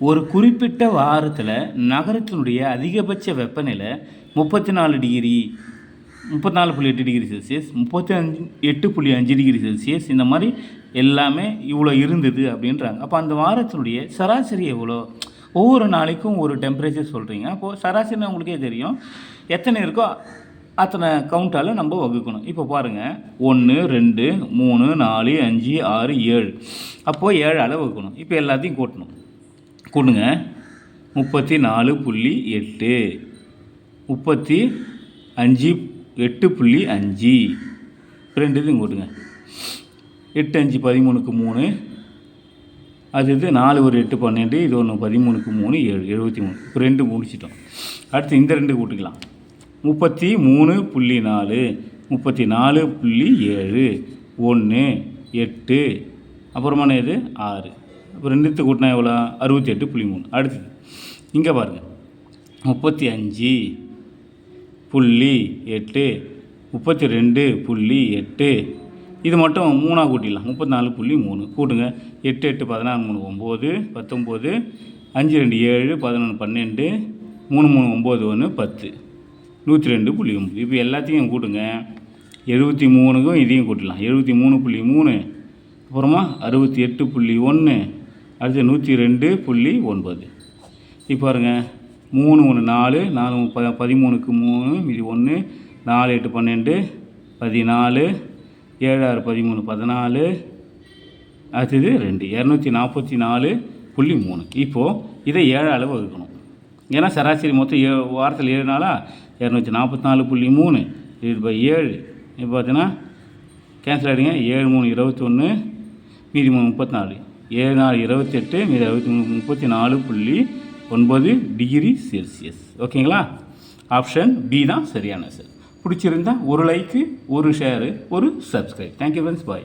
ஒரு குறிப்பிட்ட வாரத்தில் நகரத்தினுடைய அதிகபட்ச வெப்பநிலை 34 degree 34.8 degree Celsius 38.5 degree Celsius இந்த மாதிரி எல்லாமே இவ்வளோ இருந்தது அப்படின்றாங்க. அப்போ அந்த வாரத்தினுடைய சராசரி எவ்வளோ? ஒவ்வொரு நாளைக்கும் ஒரு டெம்பரேச்சர் சொல்கிறீங்க. அப்போது சராசரி உங்களுக்கே தெரியும், எத்தனை இருக்கோ அத்தனை கவுண்டால் நம்ம வகுக்கணும். இப்போ பாருங்கள், 1 2 3 4 5 6 7, அப்போது 7ஆல் வகுக்கணும். இப்போ எல்லாத்தையும் கூட்டணும். கூட்டுங்க. 34.8 8.5 ரெண்டு இதுவும் கூட்டுங்க. 8 5 13க்கு 3, அது இது 4 ஒரு 8 12, இது ஒன்று 13க்கு 3 7 73. இப்போ 2 முடிச்சிட்டோம். அடுத்து இந்த 2 கூட்டிக்கலாம். 33.4 34.7 1 8 அப்புறமான இது 6. இப்போ 2 கூட்டினா எவ்வளோ? 68.3. அடுத்தது இங்கே பாருங்கள், 35.8 32.8, இது மட்டும் 3ஆக கூட்டிடலாம். 34.3 கூட்டுங்க. 8 8 16 3 9 19 5 2 7 11 12 3 3 9 1 10 102.9. இப்போ எல்லாத்தையும் கூட்டுங்க. 73க்கும் இதையும் கூட்டலாம். 73.3 அப்புறமா 68.1 அடுத்து 102.9. இப்போ பாருங்கள், 3 1 4 4 13க்கு 3 மீதி 1 4 8 12 14 7 6 13 14 அடுத்தது 2 244.3. இப்போது இதை 7ஆல் வகுக்கணும். ஏன்னா சராசரி மொத்தம் வாரத்தில் 7 நாளாக 244.3 7. இப்போ பார்த்தீங்கன்னா கேன்சல் ஆகிடுங்க. 7 3 21 மீதி 3 34 7 4 28 மீதி 63 34.9 டிகிரி செல்சியஸ். ஓகேங்களா? ஆப்ஷன் பி தான் சரியான சார். பிடிச்சிருந்தா ஒரு லைக்கு, ஒரு ஷேரு, ஒரு சப்ஸ்கிரைப். Thank you friends. பாய்.